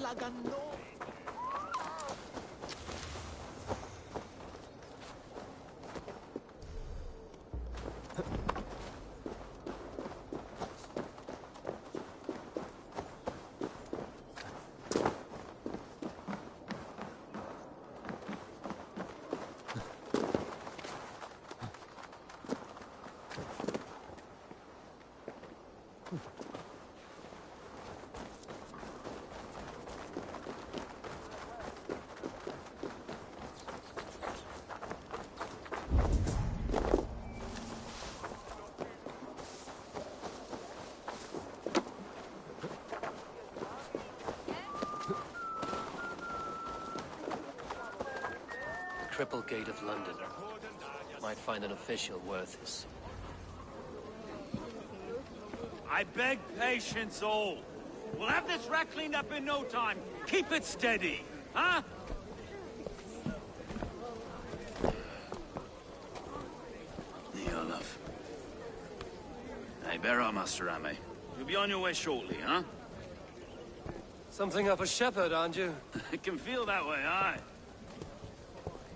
talaga no. Triple Gate of London. Might find an official worth his. I beg patience, all. We'll have this wreck cleaned up in no time. Keep it steady, huh? Olaf. Hey, bear up, Master Ame. You'll be on your way shortly, huh? Something of a shepherd, aren't you? It can feel that way, aye.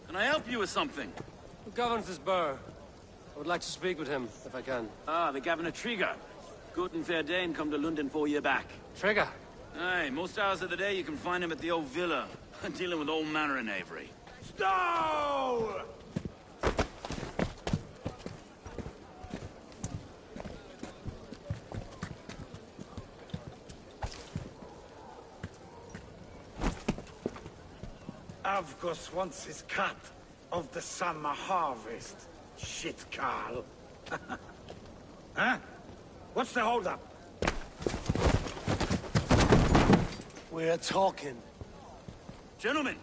Can I help you with something? Who governs this burgh? I would like to speak with him, if I can. Ah, the Governor Trigger. Good and fair Dane come to London 4 years back. Trigger? Aye, most hours of the day you can find him at the old villa, dealing with all manner in Avery. Stow! Avgos wants his cut of the summer harvest. Shit, Carl. Huh? What's the holdup? We're talking. Gentlemen,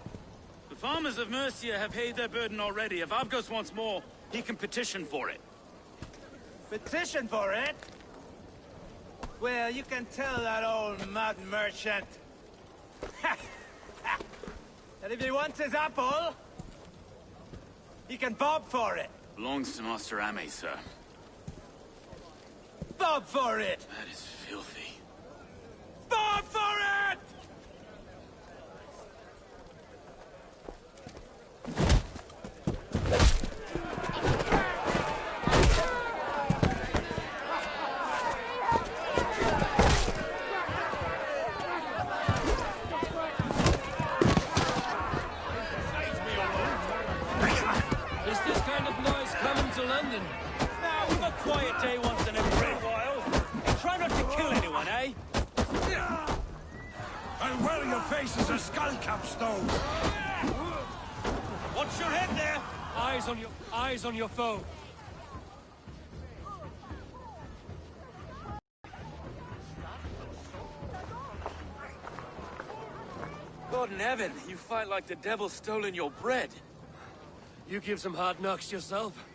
the farmers of Mercia have paid their burden already. If Avgos wants more, he can petition for it. Petition for it? Well, you can tell that old mud merchant. And if he wants his apple, he can bob for it. Belongs to Master Ame, sir. Bob for it! That is filthy. Bob for it! London. Now, we've a quiet day once in a great while. Try not to kill anyone, eh? And where your face is a skull cap stone. Watch your head there. Eyes on your foe. God in heaven, you fight like the devil's stolen your bread. You give some hard knocks yourself.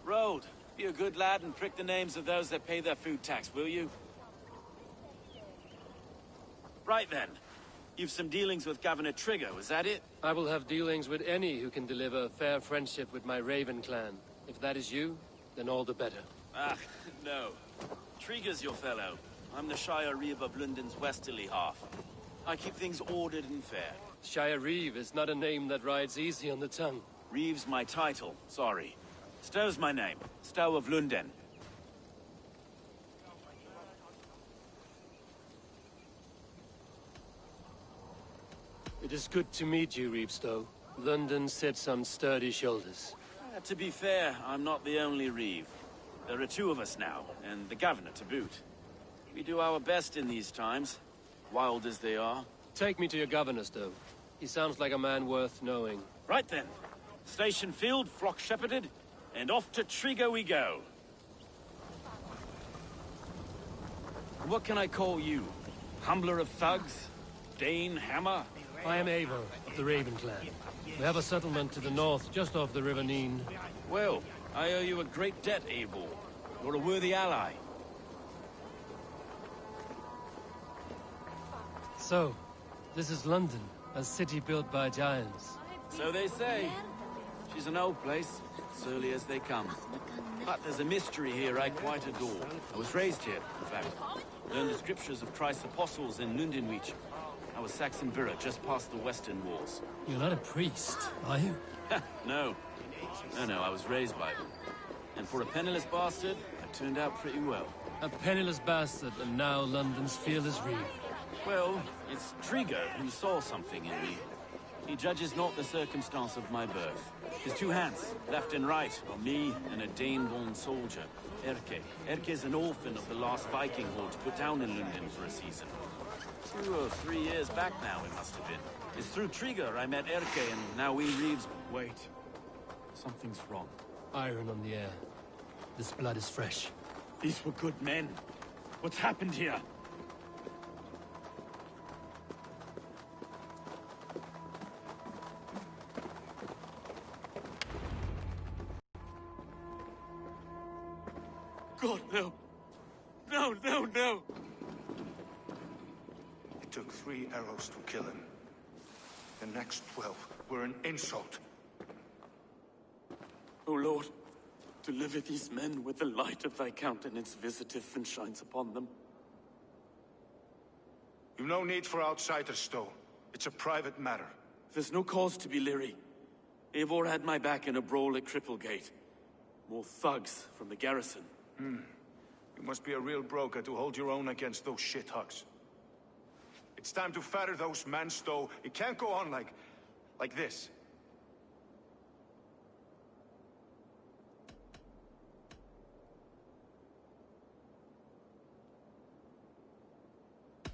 Road, be a good lad and prick the names of those that pay their food tax, will you? Right then. You've some dealings with Governor Trigger, was that it? I will have dealings with any who can deliver a fair friendship with my Raven clan. If that is you, then all the better. Ah, no. Trigger's your fellow. I'm the Shire Reeve of London's westerly half. I keep things ordered and fair. Shire Reeve is not a name that rides easy on the tongue. Reeve's my title, sorry. Stow's my name. Stow of London. It is good to meet you, Reeve Stow. London sits on sturdy shoulders. To be fair, I'm not the only Reeve. There are two of us now, and the Governor to boot. We do our best in these times, wild as they are. Take me to your Governor, Stow. He sounds like a man worth knowing. Right then. Station filled, flock shepherded, and off to Trigger we go. What can I call you? Humbler of thugs? Dane Hammer? I am Eivor of the Raven clan. We have a settlement to the north, just off the River Neen. Well, I owe you a great debt, Eivor. You're a worthy ally. So, this is London, a city built by giants. So they say. She's an old place, surly as they come. But there's a mystery here I quite adore. I was raised here, in fact. Learned the scriptures of Christ's apostles in Lundenwich. I was Saxon Borough, just past the western walls. You're not a priest, are you? No. No, I was raised by them. And for a penniless bastard, I turned out pretty well. A penniless bastard, and now London's fearless reeve. Well, it's Trigger who saw something in me. He judges not the circumstance of my birth. His two hands, left and right, are me and a Dane-born soldier, Erke. Erke's an orphan of the last Viking horde put down in London for a season. 2 or 3 years back now, it must have been. It's through Trigger I met Erke, and now we Reeves... Wait. Something's wrong. Iron on the air. This blood is fresh. These were good men. What's happened here? God, no. No, no, no! It took 3 arrows to kill him. The next 12 were an insult. O Lord, deliver these men with the light of thy countenance visiteth and shines upon them. You've no need for outsiders, Stowe. It's a private matter. There's no cause to be leery. Eivor had my back in a brawl at Cripplegate. More thugs from the garrison. You must be a real broker to hold your own against those shithugs. It's time to fetter those men, Stowe. It can't go on like this.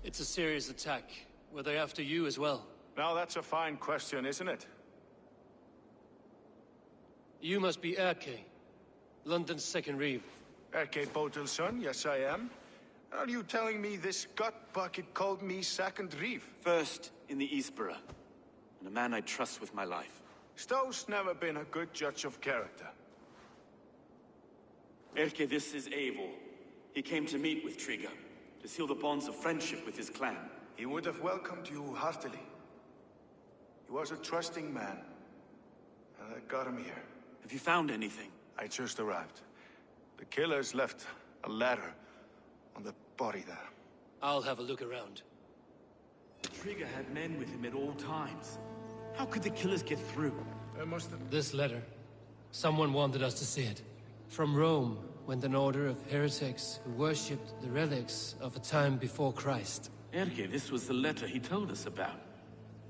It's a serious attack. Were they after you as well? Now that's a fine question, isn't it? You must be Erke, London's second reeve. Erke Botelson, yes I am. Are you telling me this gut bucket called me second reeve? First in the Eastborough, and a man I trust with my life. Stowe's never been a good judge of character. Erke, this is Eivor. He came to meet with Trigger, to seal the bonds of friendship with his clan. He would have welcomed you heartily. He was a trusting man. And I got him here. Have you found anything? I just arrived. The killers left a letter on the body there. I'll have a look around. Trigger had men with him at all times. How could the killers get through? There must have... This letter. Someone wanted us to see it. From Rome went an order of heretics who worshipped the relics of a time before Christ. Erke, this was the letter he told us about.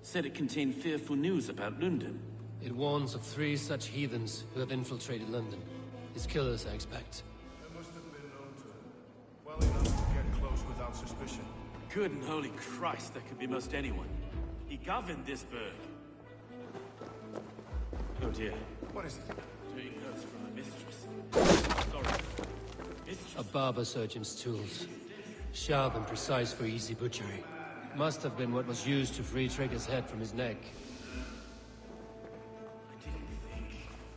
Said it contained fearful news about London. It warns of 3 such heathens who have infiltrated London. His killers, I expect. There must have been known to him. Well enough to get close without suspicion. Good and holy Christ, that could be most anyone. He governed this burg. Oh dear. What is it? Doing notes from the mistress. Sorry. Mistress. A barber surgeon's tools. Sharp and precise for easy butchery. Must have been what was used to free Trigger's head from his neck.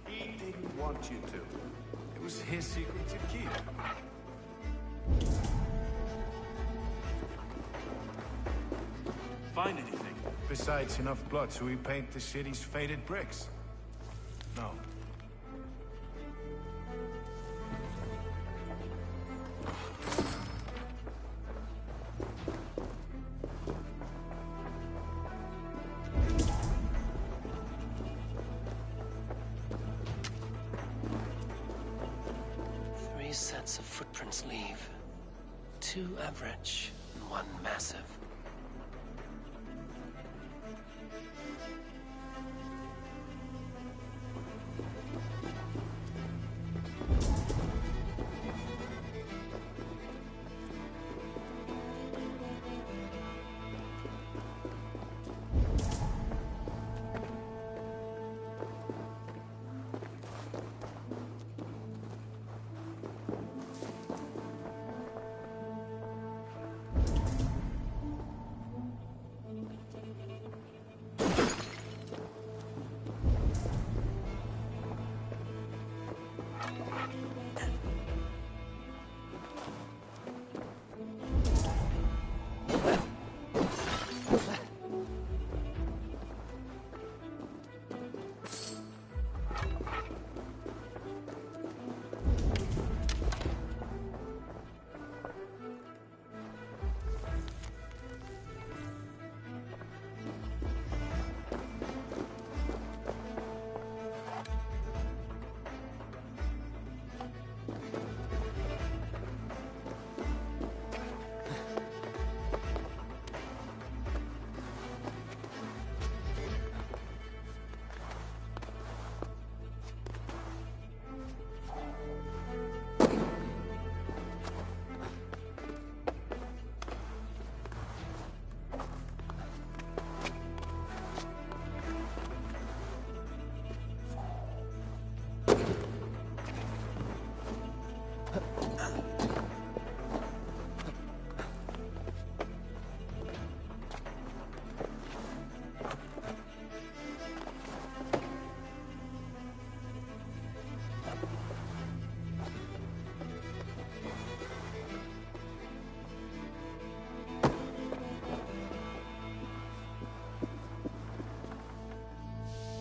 He didn't want you to. It was his secret to keep. Find anything? Besides enough blood to repaint the city's faded bricks. No. Three sets of footprints leave. 2 average and 1 massive.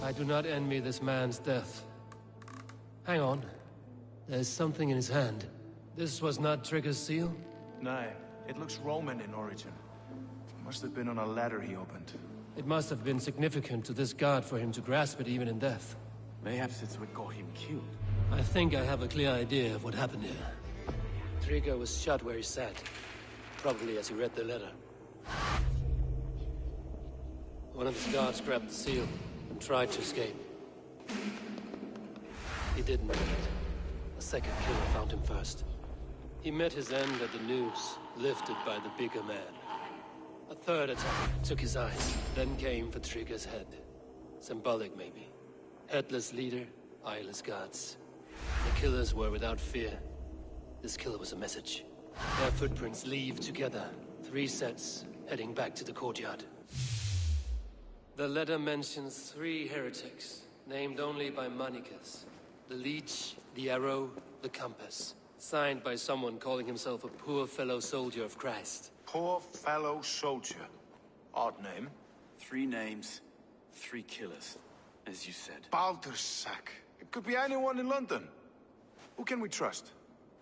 I do not envy this man's death. Hang on. There's something in his hand. This was not Trigger's seal? No, it looks Roman in origin. Must have been on a ladder he opened. It must have been significant to this god for him to grasp it even in death. Mayhaps it's what got him killed. I think I have a clear idea of what happened here. Trigger was shot where he sat. Probably as he read the letter. One of his guards grabbed the seal and tried to escape. He didn't make it. A second killer found him first. He met his end at the noose, lifted by the bigger man. A third attack took his eyes, then came for Trigger's head. Symbolic, maybe. Headless leader, eyeless guards. The killers were without fear. This killer was a message. Their footprints leave together. 3 sets, heading back to the courtyard. The letter mentions 3 heretics, named only by Manicus. The Leech, the Arrow, the Compass. Signed by someone calling himself a poor fellow soldier of Christ. Poor fellow soldier. Odd name. 3 names, 3 killers, as you said. Baldersack. It could be anyone in London. Who can we trust?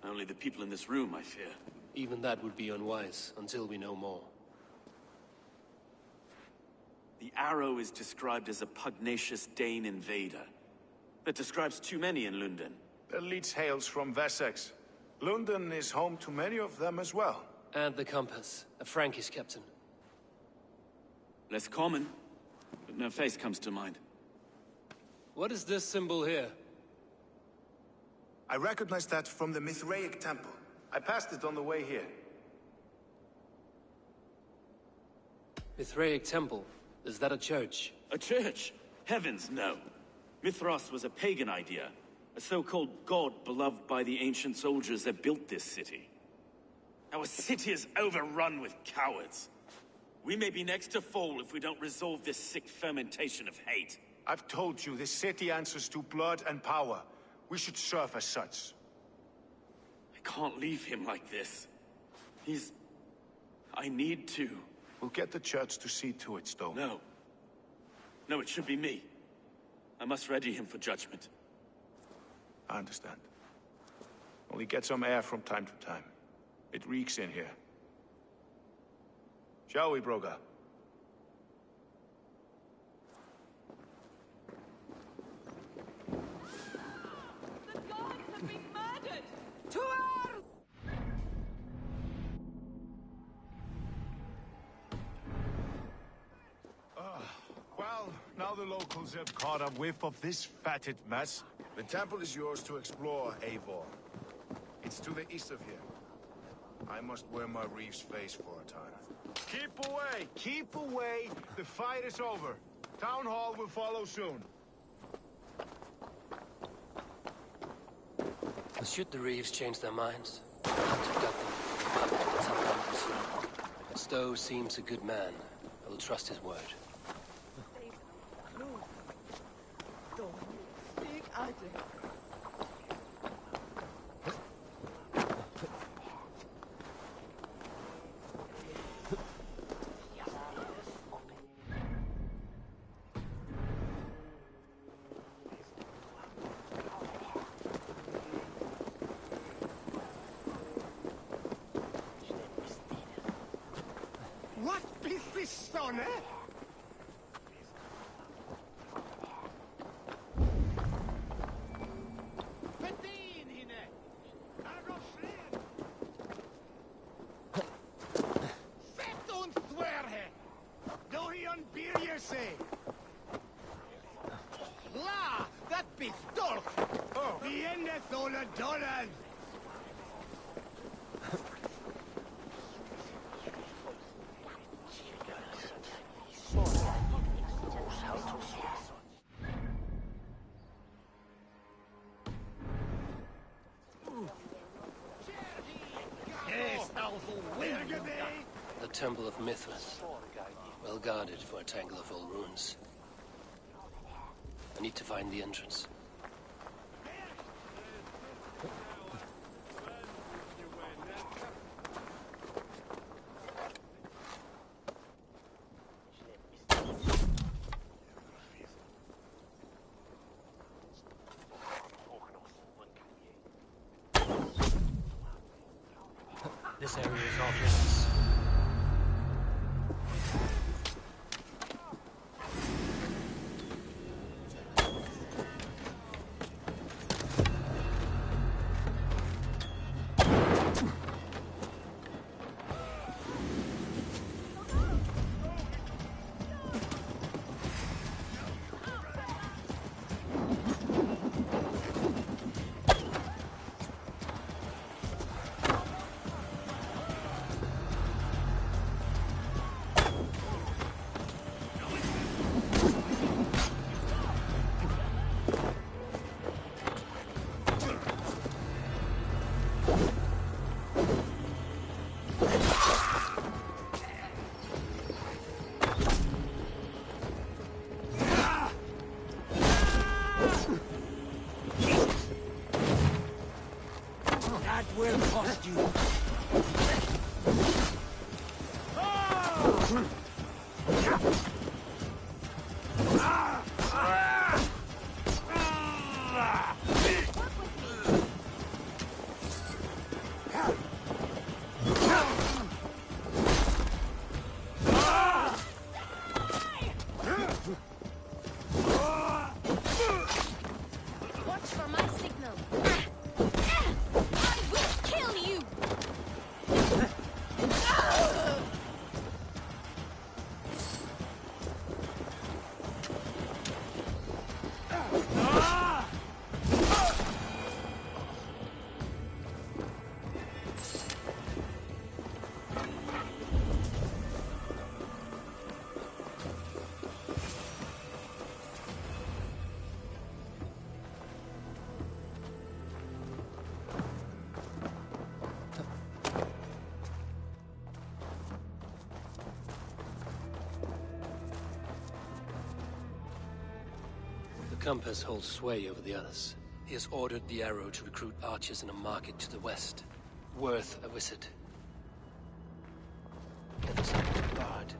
Only the people in this room, I fear. Even that would be unwise, until we know more. The Arrow is described as a pugnacious Dane invader. That describes too many in London. The Leech hails from Wessex. London is home to many of them as well. And the Compass, a Frankish captain. Less common, but no face comes to mind. What is this symbol here? I recognize that from the Mithraic temple. I passed it on the way here. Mithraic temple? Is that a church? A church? Heavens, no. Mithras was a pagan idea. A so-called god beloved by the ancient soldiers that built this city. Our city is overrun with cowards. We may be next to fall if we don't resolve this sick fermentation of hate. I've told you, this city answers to blood and power. We should serve as such. I can't leave him like this. I need to. We'll get the church to see to it, Stone. No. No, it should be me. I must ready him for judgment. I understand. Only get some air from time to time. It reeks in here. Shall we, Broga? The gods have been murdered! To Well, now the locals have caught a whiff of this fatted mess. The temple is yours to explore, Eivor. It's to the east of here. I must wear my Reeve's face for a time. Keep away! Keep away! The fight is over. Town Hall will follow soon. Should the Reeves change their minds? Have to gut them. But Stowe seems a good man. I will trust his word. What is this stone, eh? La, that pistol! Oh. Viene sola dolan! The Temple of Mithras. Well guarded for a tangle of old ruins. I need to find the entrance. This area is off limits. Will cost you. Watch for my signal. I will kill you! The compass holds sway over the others. He has ordered the arrow to recruit archers in a market to the west. Worth a visit. The other side is barred.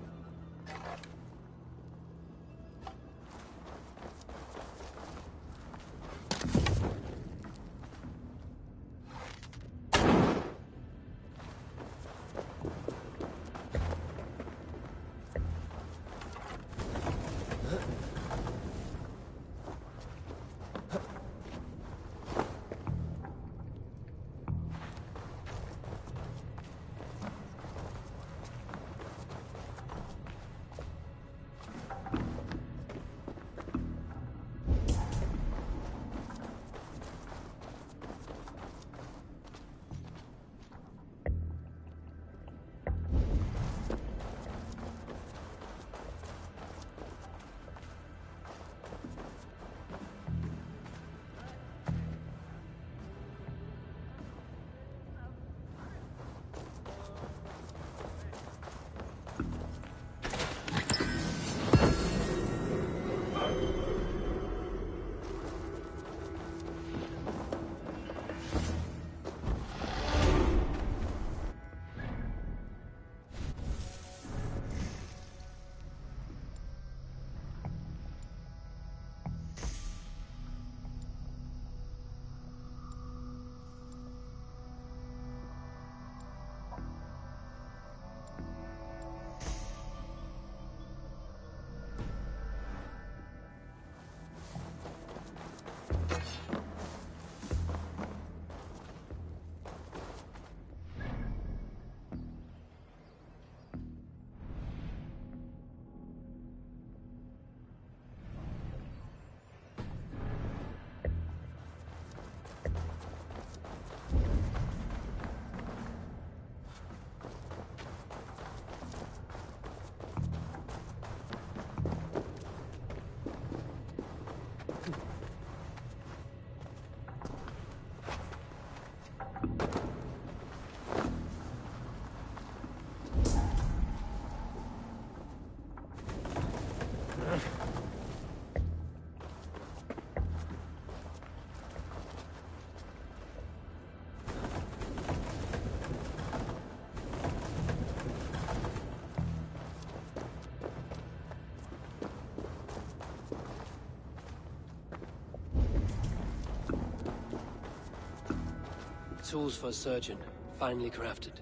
Tools for a surgeon, finely crafted.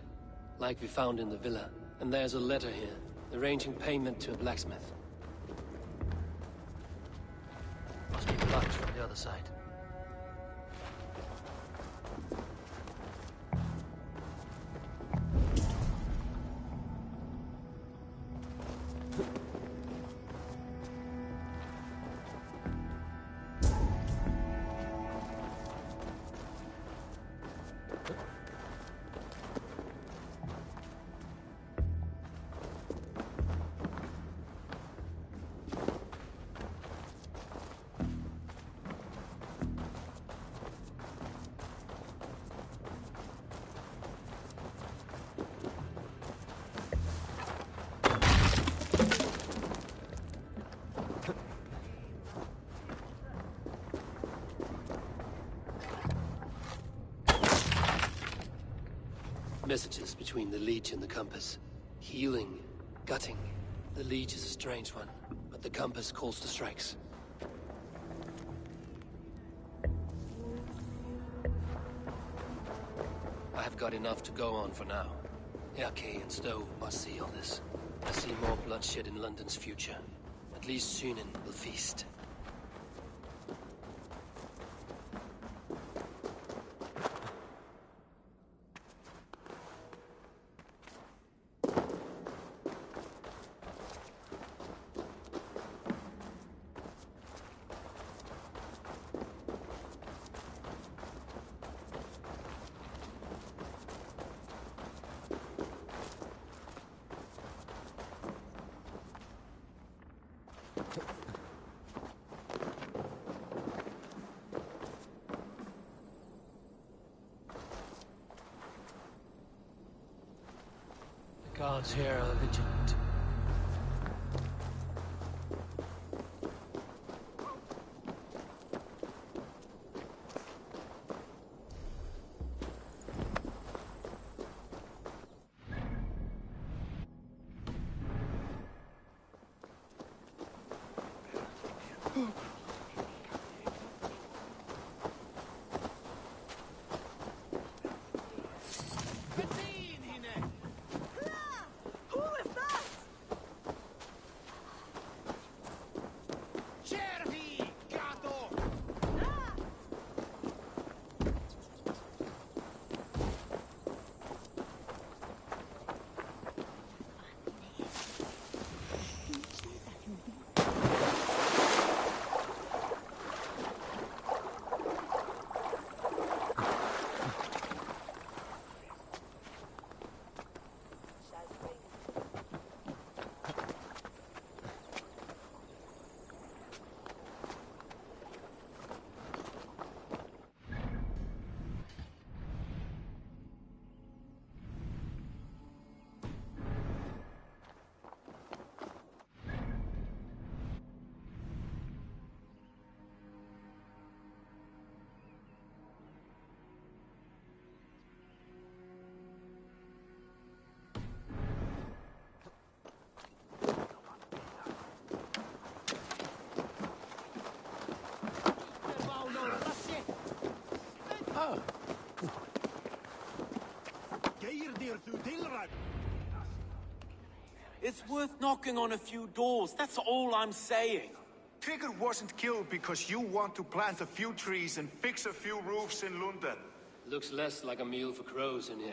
like we found in the villa. And there's a letter here, arranging payment to a blacksmith. Must be blocked from the other side. Messages between the Leech and the Compass. Healing, gutting. The Leech is a strange one, but the Compass calls the strikes. I have got enough to go on for now. Erke and Stowe must see all this. I see more bloodshed in London's future. At least Sunan will feast. The guards here are vigilant. It's worth knocking on a few doors, that's all I'm saying. Trigger wasn't killed because you want to plant a few trees and fix a few roofs in London. Looks less like a meal for crows in here.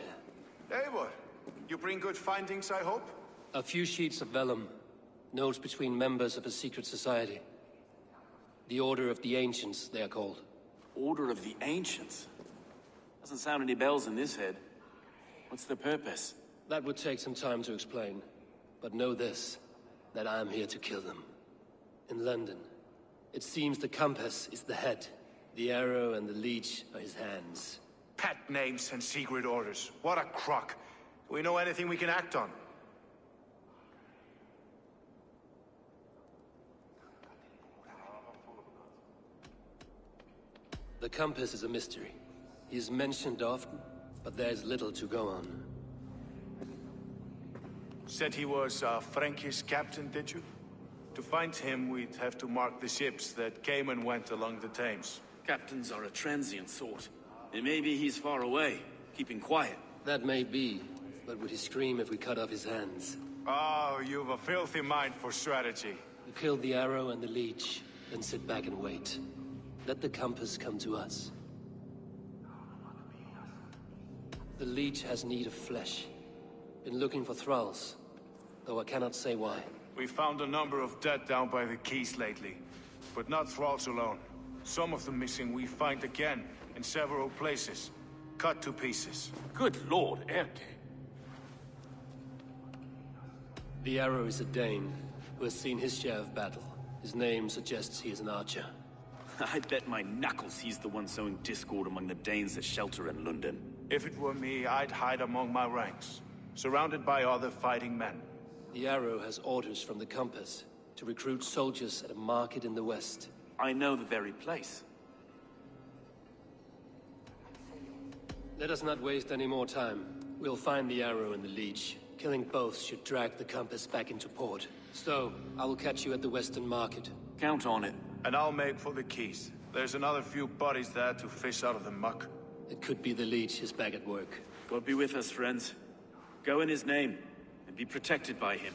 Eivor, you bring good findings, I hope? A few sheets of vellum. Notes between members of a secret society. The Order of the Ancients, they are called. Order of the Ancients? Doesn't sound any bells in this head. What's the purpose? That would take some time to explain. But know this, that I am here to kill them. In London, it seems the Compass is the head. The arrow and the leech are his hands. Pet names and secret orders. What a crock. Do we know anything we can act on? The Compass is a mystery. He is mentioned often, but there's little to go on. Said he was a Frankish captain, did you? To find him, we'd have to mark the ships that came and went along the Thames. Captains are a transient sort. It may be he's far away, keeping quiet. That may be, But would he scream if we cut off his hands? Oh, you've a filthy mind for strategy. We kill the arrow and the leech, then sit back and wait. Let the compass come to us. The leech has need of flesh. Been looking for thralls, though I cannot say why. We found a number of dead down by the quays lately, but not thralls alone. Some of the missing we find again in several places, cut to pieces. Good lord, Erke. The arrow is a Dane, who has seen his share of battle. His name suggests he is an archer. I bet my knuckles he's the one sowing discord among the Danes that shelter in London. If it were me, I'd hide among my ranks, surrounded by other fighting men. The arrow has orders from the compass to recruit soldiers at a market in the west. I know the very place. Let us not waste any more time. We'll find the arrow and the leech. Killing both should drag the compass back into port. So, I will catch you at the western market. Count on it. And I'll make for the quays. There's another few bodies there to fish out of the muck. It could be the leech is back at work. God be with us, friends. Go in his name, and be protected by him.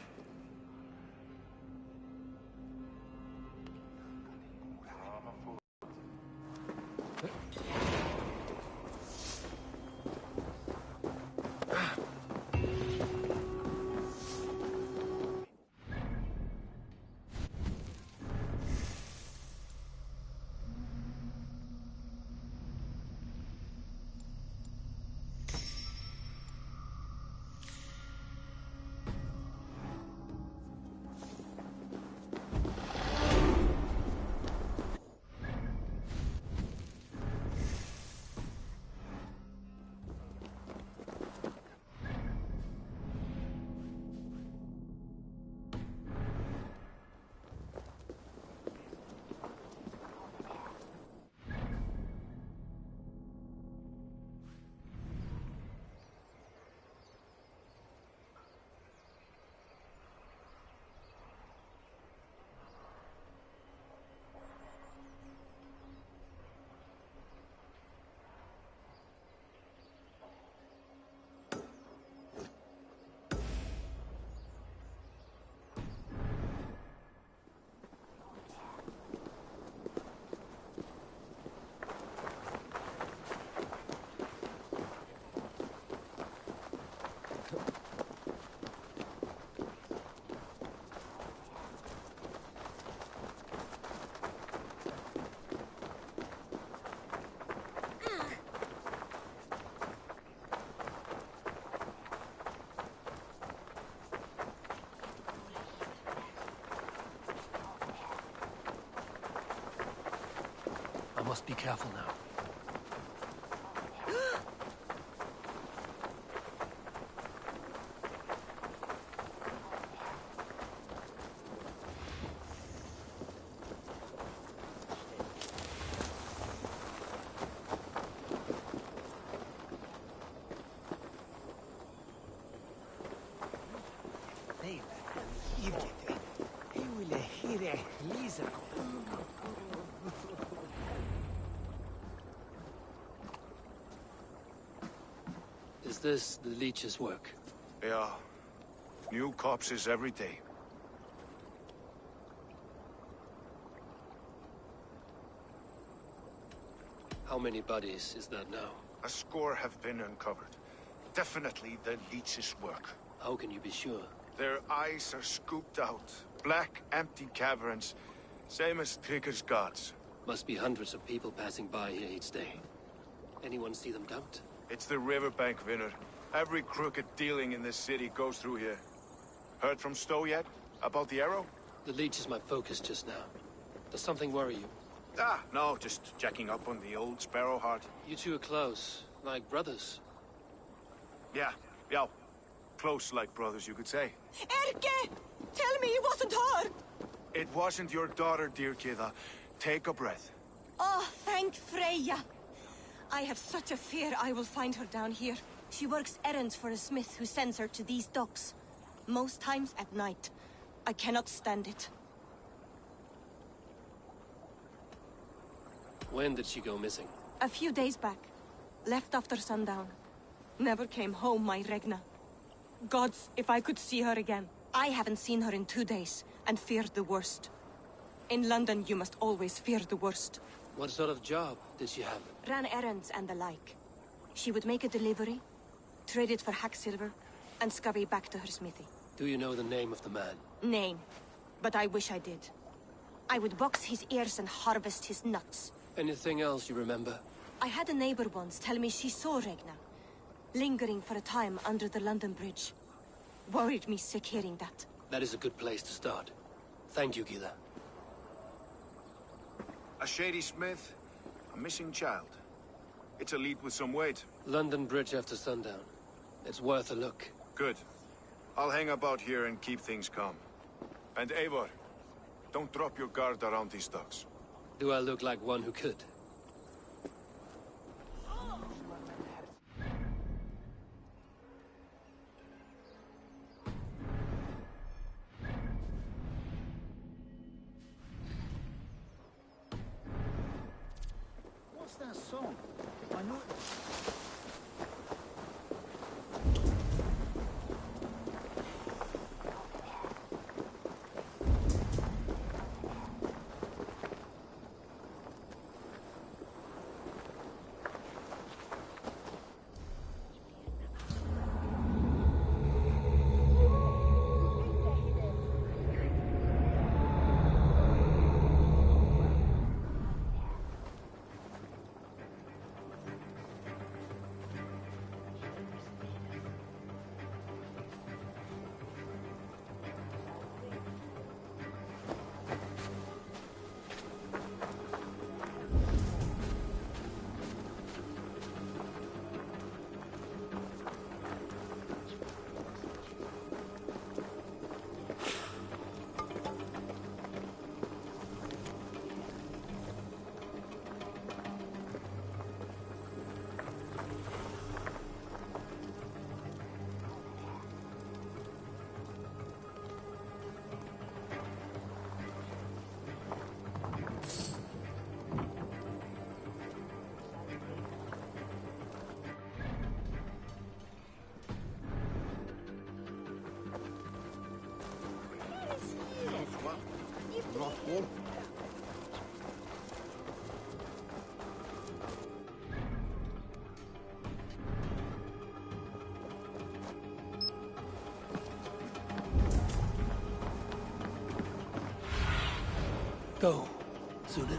I must be careful now. Is this the leech's work? Yeah. New corpses every day. How many bodies is that now? A score have been uncovered. Definitely the leech's work. How can you be sure? Their eyes are scooped out. Black, empty caverns. Same as Trigger's gods. Must be hundreds of people passing by here each day. Anyone see them dumped? It's the riverbank, Vinner. Every crooked dealing in this city goes through here. Heard from Stowe yet? About the arrow? The leech is my focus just now. Does something worry you? Ah, no, just checking up on the old Sparrowheart. You two are close, like brothers. Yeah. Close like brothers, you could say. Erke! Tell me it wasn't her! It wasn't your daughter, dear Kida. Take a breath. Oh, thank Freya. I have such a fear I will find her down here. She works errands for a smith who sends her to these docks. Most times at night. I cannot stand it. When did she go missing? A few days back. Left after sundown. Never came home, my Regna. Gods, if I could see her again. I haven't seen her in 2 days, and feared the worst. In London, you must always fear the worst. What sort of job did she have? Ran errands and the like. She would make a delivery, trade it for hack silver, and scurry back to her smithy. Do you know the name of the man? Name. But I wish I did. I would box his ears and harvest his nuts. Anything else you remember? I had a neighbor once tell me she saw Regna, lingering for a time under the London Bridge. Worried me sick hearing that. That is a good place to start. Thank you, Gila. A shady smith, a missing child. It's a lead with some weight. London Bridge after sundown. It's worth a look. Good. I'll hang about here and keep things calm. And Eivor, don't drop your guard around these docks. Do I look like one who could? What's that song? I know it. Go, Zulin.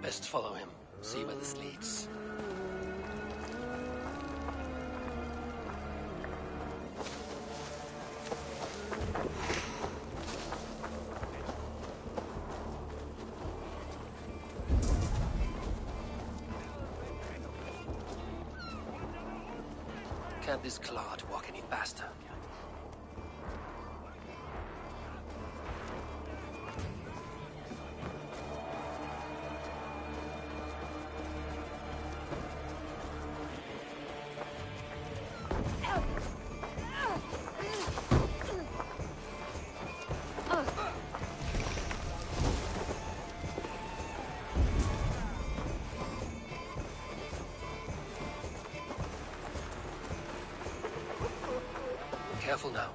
Best follow him. See where this leads. Can't this clod walk any faster? Careful now.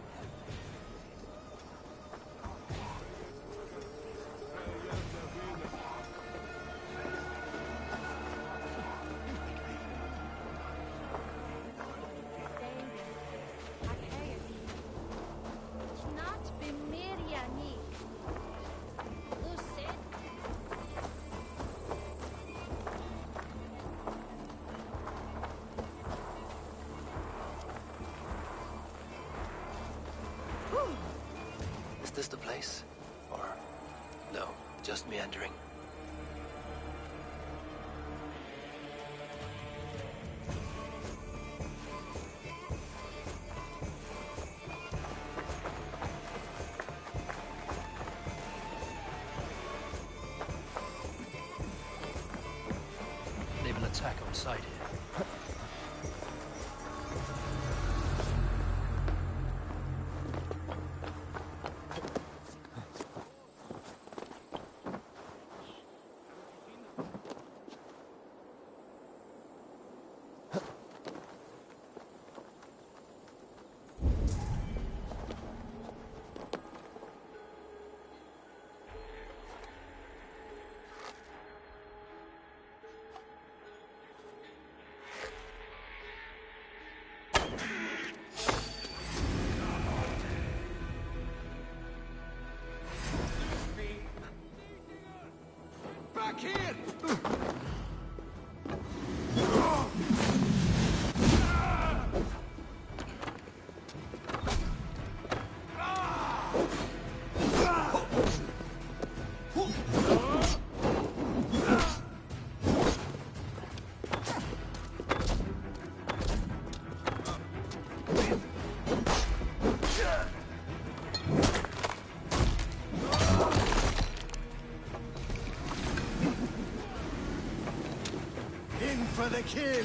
Is this the place? Or... no, just meandering? Naval attack on site here. Back here! For the kill!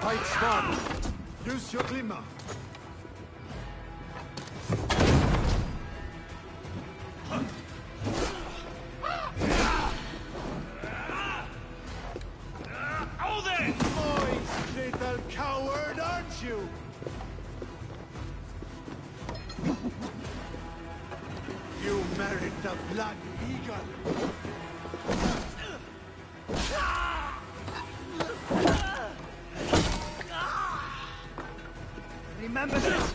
Fight smart! Use your glimmer! Oh there! Boys, little coward, aren't you? You merit the blood eagle! Remember this!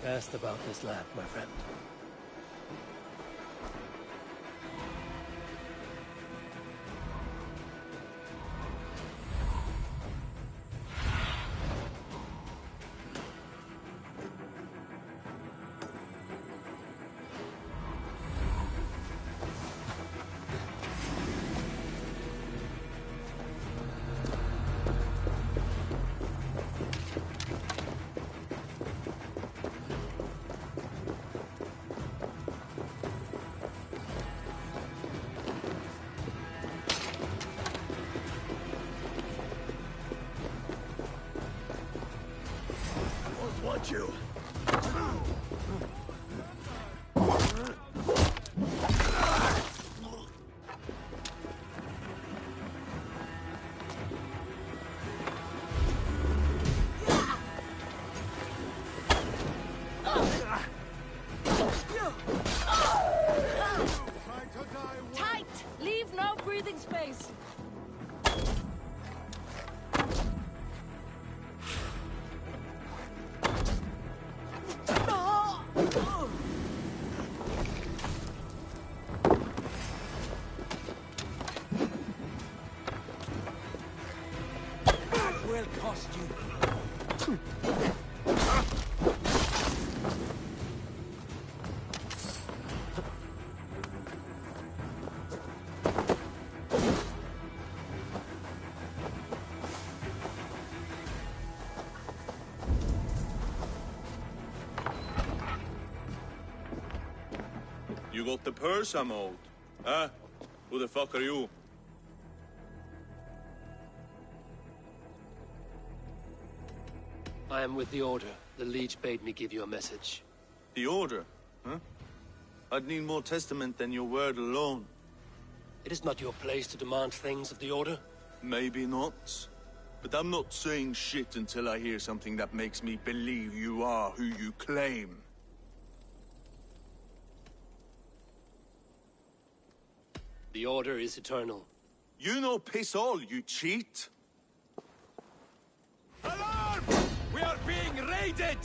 Asked about this land, my friend. Want you. Tight! Leave no breathing space. Will cost you. You got the purse I'm owed? Huh? Who the fuck are you? I am with the Order. The Leech bade me give you a message. The Order? Huh? I'd need more testament than your word alone. It is not your place to demand things of the Order. Maybe not. But I'm not saying shit until I hear something that makes me believe you are who you claim. The Order is eternal. You know piss all, you cheat! Alarm! We are being raided!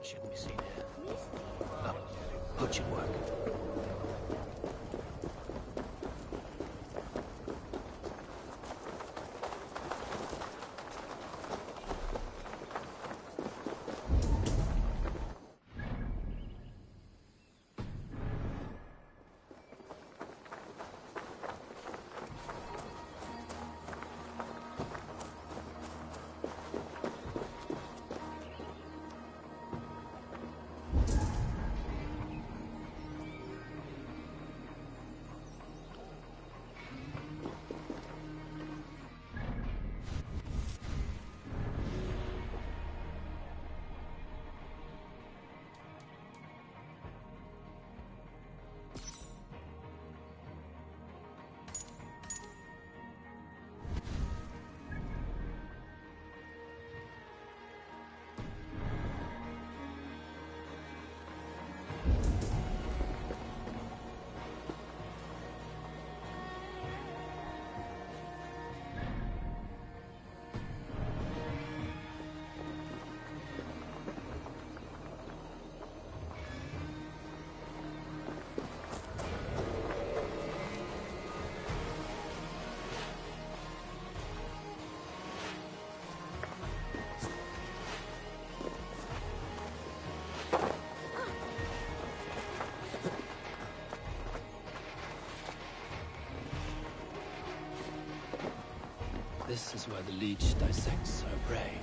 Shouldn't be seen here. Up. Hook should work. This is where the leech dissects her prey.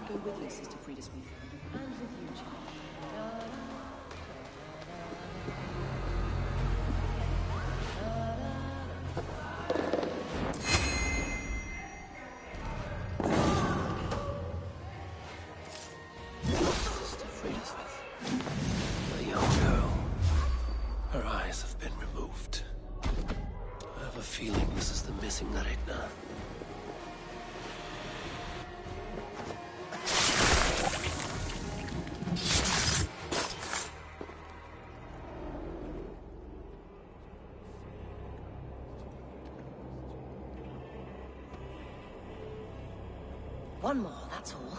Go with you, Sister Frida Smith. And with you, Child. Sister Frida Smith. A young girl. Her eyes have been removed. I have a feeling this is the missing Naretna. One more, that's all.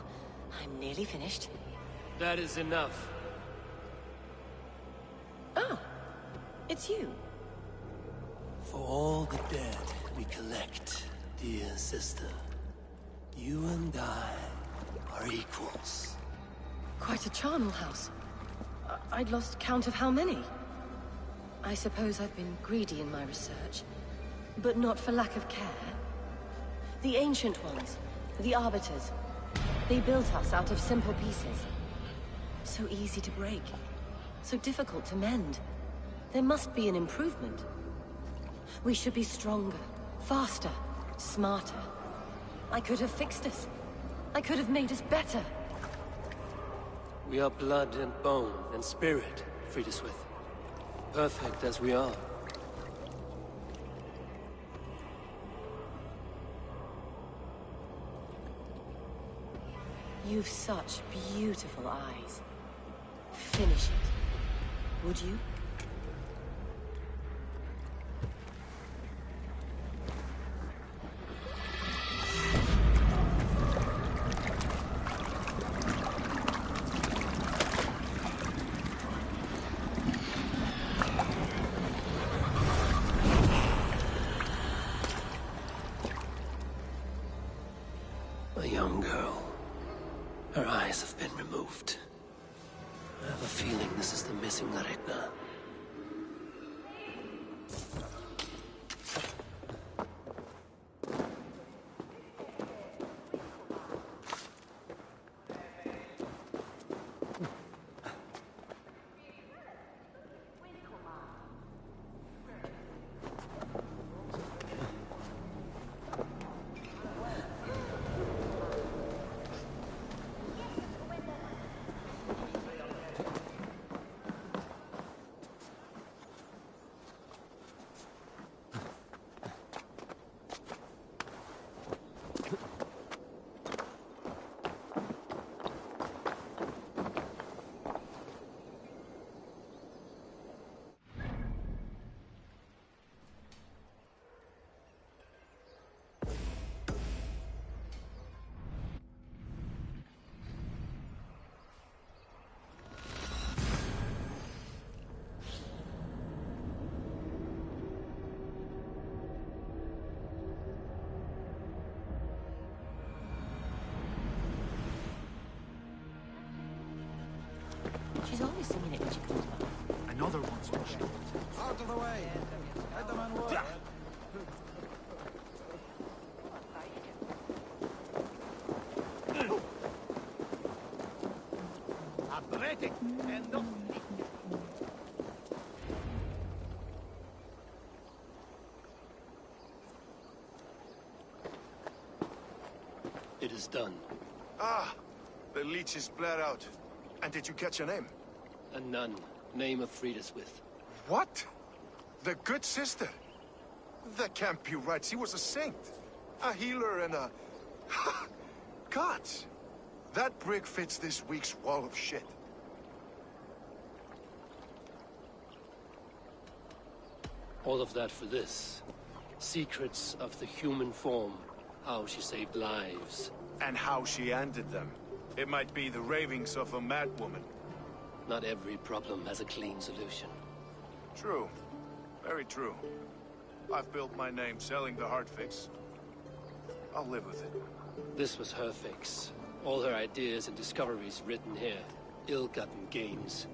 I'm nearly finished. That is enough. Oh, it's you. For all the dead we collect, dear sister, you and I are equals. Quite a charnel house. I'd lost count of how many. I suppose I've been greedy in my research, but not for lack of care. The ancient ones, the Arbiters, they built us out of simple pieces. So easy to break, so difficult to mend. There must be an improvement. We should be stronger, faster, smarter. I could have fixed us. I could have made us better. We are blood and bone and spirit, Frida Smith. Perfect as we are. You've such beautiful eyes. Finish it, would you? A young girl, eyes have been removed. I have a feeling this is the missing Retna. She's always singing it when she comes back. Another one's washed up. Out of the way! Let the man walk. It is done. Ah! The leech is bled out. And did you catch a name? A nun. Name of Frida's with. What? The good sister? That can't be right. She was a saint. A healer and a... Gods! That brick fits this week's wall of shit. All of that for this. Secrets of the human form. How she saved lives. And how she ended them. It might be the ravings of a madwoman. Not every problem has a clean solution. True. Very true. I've built my name selling the heart fix. I'll live with it. This was her fix. All her ideas and discoveries written here. Ill-gotten gains.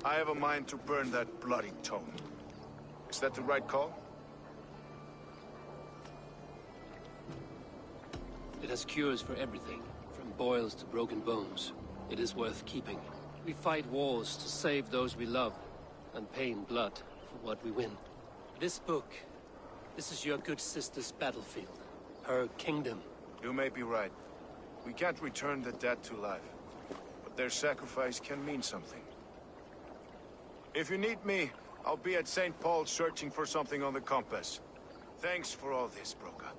I have a mind to burn that bloody tome. Is that the right call? It has cures for everything, from boils to broken bones. It is worth keeping. We fight wars to save those we love, and pay in blood for what we win. This book, this is your good sister's battlefield. Her kingdom. You may be right. We can't return the dead to life. But their sacrifice can mean something. If you need me, I'll be at St. Paul's searching for something on the compass. Thanks for all this, Broca.